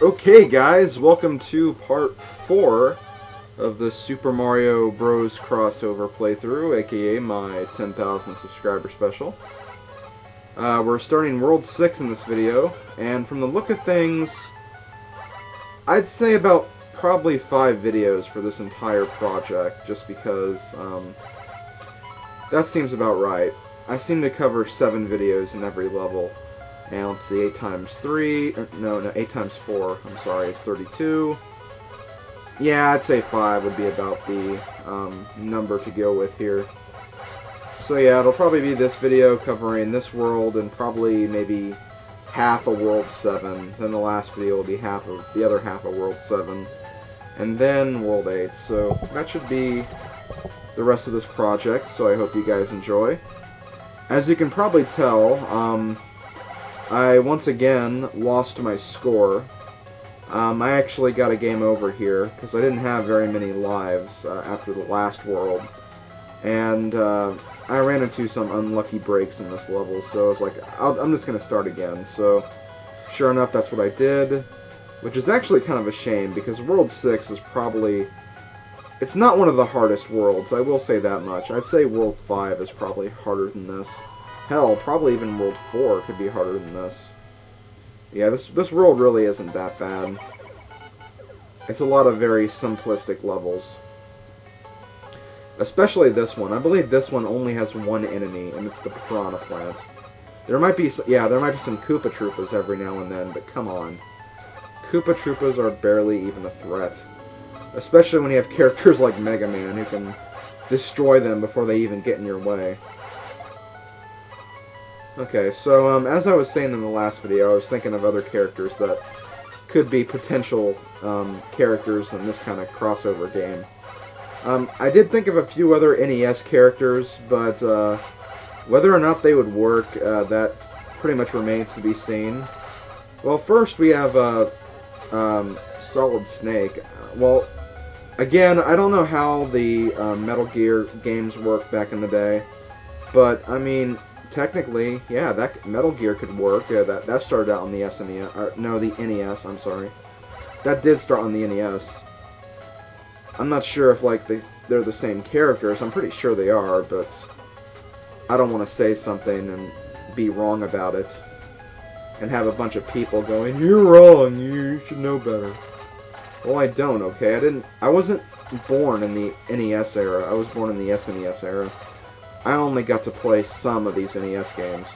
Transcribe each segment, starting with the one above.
Okay guys, welcome to part 4 of the Super Mario Bros. Crossover playthrough, aka my 10,000 subscriber special. We're starting World 6 in this video, and from the look of things, I'd say about probably 5 videos for this entire project, just because that seems about right. I seem to cover 7 videos in every level. And let's see, 8 times 3, no, 8 times 4, I'm sorry, it's 32. Yeah, I'd say 5 would be about the number to go with here. So yeah, it'll probably be this video covering this world and probably maybe half of World 7. Then the last video will be the other half of World 7. And then World 8. So that should be the rest of this project, so I hope you guys enjoy. As you can probably tell, I once again lost my score. I actually got a game over here because I didn't have very many lives after the last world, and I ran into some unlucky breaks in this level, so I was like, I'm just going to start again. So sure enough, that's what I did, which is actually kind of a shame because World 6 is probably, it's not one of the hardest worlds, I will say that much. I'd say World 5 is probably harder than this. Hell, probably even World 4 could be harder than this. Yeah, this world really isn't that bad. It's a lot of very simplistic levels. Especially this one. I believe this one only has one enemy, and it's the Piranha Plant. There might be some Koopa Troopas every now and then, but come on. Koopa Troopas are barely even a threat. Especially when you have characters like Mega Man who can destroy them before they even get in your way. Okay, so as I was saying in the last video, I was thinking of other characters that could be potential characters in this kind of crossover game. I did think of a few other NES characters, but whether or not they would work, that pretty much remains to be seen. Well, first we have Solid Snake. Well, again, I don't know how the Metal Gear games worked back in the day, but I mean, technically, yeah, that Metal Gear could work. That started out on the SNES. No, the NES. I'm sorry. That did start on the NES. I'm not sure if like they're the same characters. I'm pretty sure they are, but I don't want to say something and be wrong about it, and have a bunch of people going, "You're wrong. You should know better." Well, I don't. Okay, I wasn't born in the NES era. I was born in the SNES era. I only got to play some of these NES games.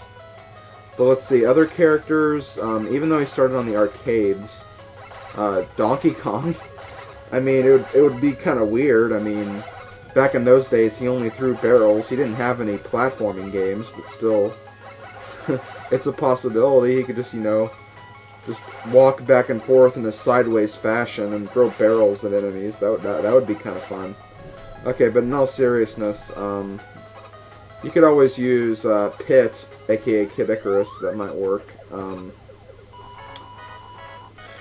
But let's see, other characters, even though he started on the arcades, Donkey Kong, I mean, it would be kind of weird. I mean, back in those days, he only threw barrels. He didn't have any platforming games, but still, it's a possibility. He could just, just walk back and forth in a sideways fashion and throw barrels at enemies. That would be kind of fun. Okay, but in all seriousness, you could always use Pit, aka Kid Icarus, that might work.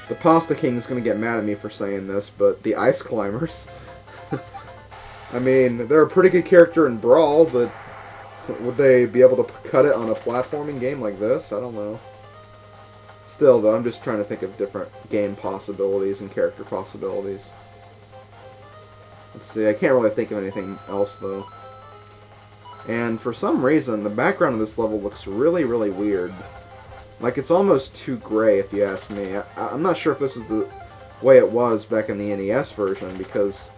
The Pasta King's gonna get mad at me for saying this, but the Ice Climbers. I mean, they're a pretty good character in Brawl, but would they be able to cut it on a platforming game like this? I don't know. Still, though, I'm just trying to think of different game possibilities and character possibilities. Let's see, I can't really think of anything else, though. And for some reason, the background of this level looks really, really weird. Like, it's almost too gray, if you ask me. I'm not sure if this is the way it was back in the NES version, because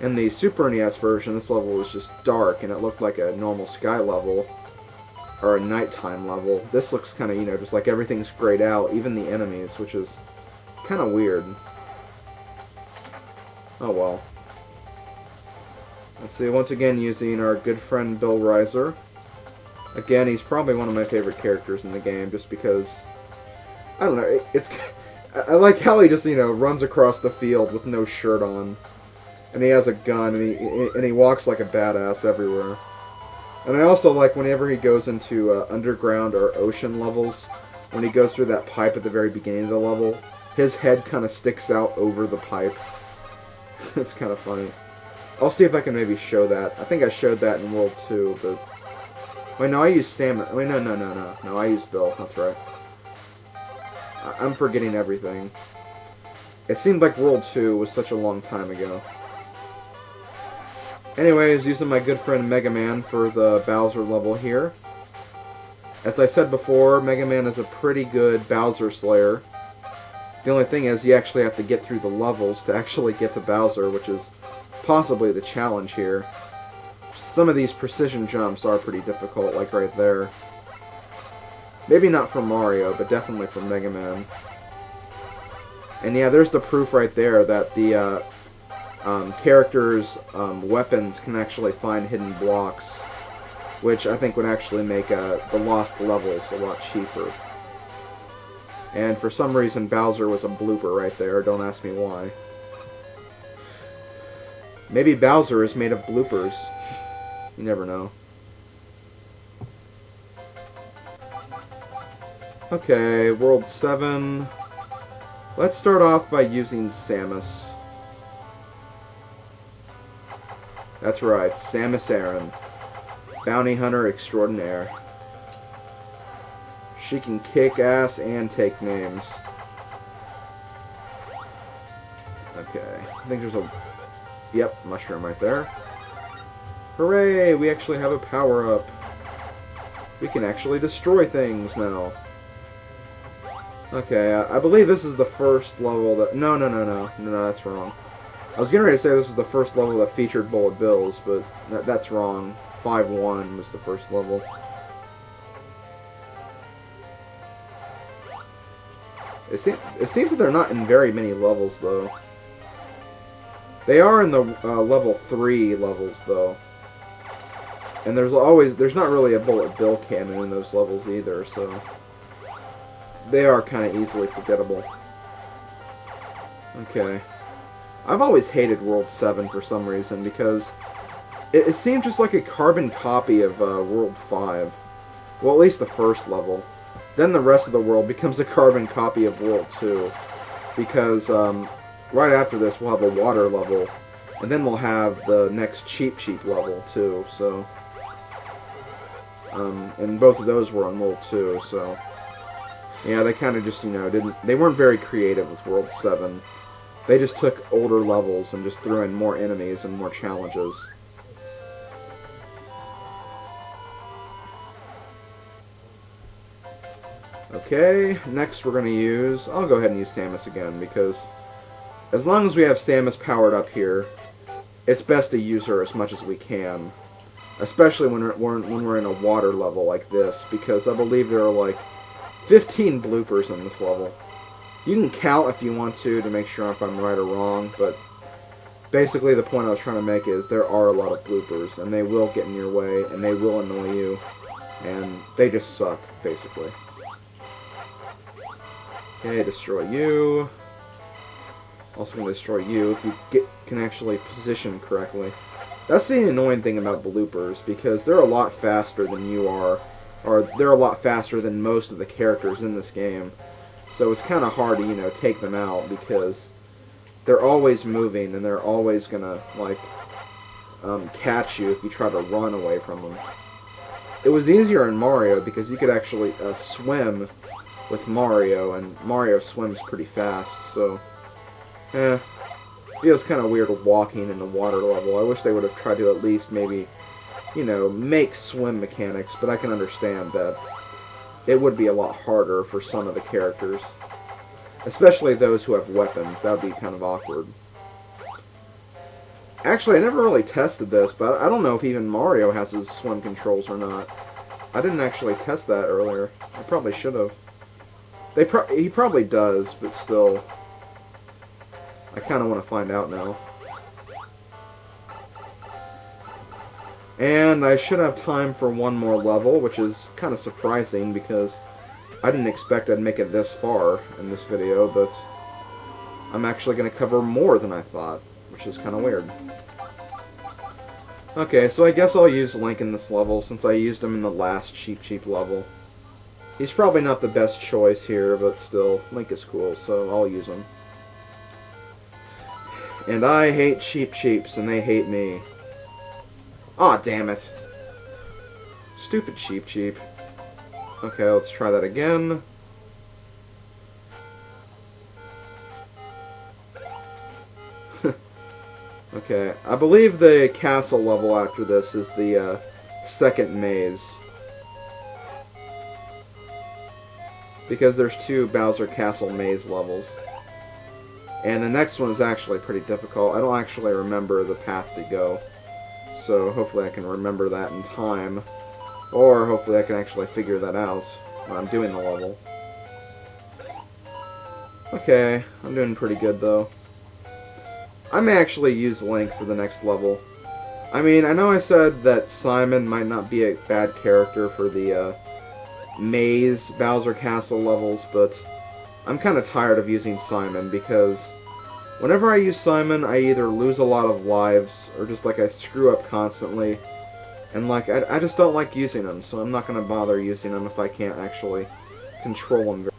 in the Super NES version, this level was just dark, and it looked like a normal sky level, or a nighttime level. This looks kind of, just like everything's grayed out, even the enemies, which is kind of weird. Oh well. Let's see, once again using our good friend Bill Reiser. Again, he's probably one of my favorite characters in the game, just because, I don't know, I like how he just, runs across the field with no shirt on. And he has a gun, and he walks like a badass everywhere. And I also like whenever he goes into underground or ocean levels, when he goes through that pipe at the very beginning of the level, his head kind of sticks out over the pipe. It's kind of funny. I'll see if I can maybe show that. I think I showed that in World 2, but... Wait, no, I used Sam... Wait, no, I used Bill. That's right. I'm forgetting everything. It seemed like World 2 was such a long time ago. Anyways, using my good friend Mega Man for the Bowser level here. As I said before, Mega Man is a pretty good Bowser Slayer. The only thing is, you actually have to get through the levels to actually get to Bowser, which is possibly the challenge here. Some of these precision jumps are pretty difficult, like right there. Maybe not for Mario, but definitely for Mega Man. And yeah, there's the proof right there that the characters' weapons can actually find hidden blocks, which I think would actually make the lost levels a lot cheaper. And for some reason, Bowser was a blooper right there. Don't ask me why. Maybe Bowser is made of bloopers. You never know. Okay, World 7. Let's start off by using Samus. That's right, Samus Aran. Bounty Hunter Extraordinaire. She can kick ass and take names. Okay, I think there's a... Yep, mushroom right there. Hooray! We actually have a power-up. We can actually destroy things now. Okay, I believe this is the first level that... No, that's wrong. I was getting ready to say this is the first level that featured bullet bills, but that's wrong. 5-1 was the first level. It seems that they're not in very many levels, though. They are in the level 3 levels, though. And there's not really a bullet bill cannon in those levels either, so... They are kind of easily forgettable. Okay. I've always hated World 7 for some reason, because it seemed just like a carbon copy of World 5. Well, at least the first level. Then the rest of the world becomes a carbon copy of World 2. Because right after this we'll have a water level, and then we'll have the next Cheep level too, so... and both of those were on World 2, so... Yeah, they kind of just, you know, they weren't very creative with World 7. They just took older levels and just threw in more enemies and more challenges. Okay, next we're going to use... I'll go ahead and use Samus again, because as long as we have Samus powered up here, it's best to use her as much as we can. Especially when we're in a water level like this, because I believe there are like 15 bloopers in this level. You can count if you want to make sure if I'm right or wrong, but basically the point I was trying to make is there are a lot of bloopers, and they will get in your way, and they will annoy you, and they just suck, basically. Okay, destroy you. Also going to destroy you if you can actually position correctly. That's the annoying thing about bloopers, because they're a lot faster than you are, or they're a lot faster than most of the characters in this game. So it's kind of hard to, you know, take them out, because they're always moving, and they're always going to, like, catch you if you try to run away from them. It was easier in Mario, because you could actually swim with Mario, and Mario swims pretty fast, so... it feels kind of weird walking in the water level. I wish they would have tried to at least maybe, you know, make swim mechanics, but I can understand that it would be a lot harder for some of the characters. Especially those who have weapons. That would be kind of awkward. Actually, I never really tested this, but I don't know if even Mario has his swim controls or not. I didn't actually test that earlier. I probably should have. He probably does, but still... I kind of want to find out now. And I should have time for one more level, which is kind of surprising because I didn't expect I'd make it this far in this video, but I'm actually going to cover more than I thought, which is kind of weird. Okay, so I guess I'll use Link in this level since I used him in the last Cheep level. He's probably not the best choice here, but still, Link is cool, so I'll use him. And I hate Cheeps, and they hate me. Aw, damn it. Stupid Cheep. Okay, let's try that again. Okay, I believe the castle level after this is the second maze. Because there's 2 Bowser Castle maze levels. And the next one is actually pretty difficult. I don't actually remember the path to go. So hopefully I can remember that in time. Or hopefully I can actually figure that out when I'm doing the level. Okay, I'm doing pretty good though. I may actually use Link for the next level. I mean, I know I said that Simon might not be a bad character for the maze Bowser Castle levels, but I'm kind of tired of using Simon because whenever I use Simon, I either lose a lot of lives or just like I screw up constantly. And like, I just don't like using him, so I'm not going to bother using him if I can't actually control him.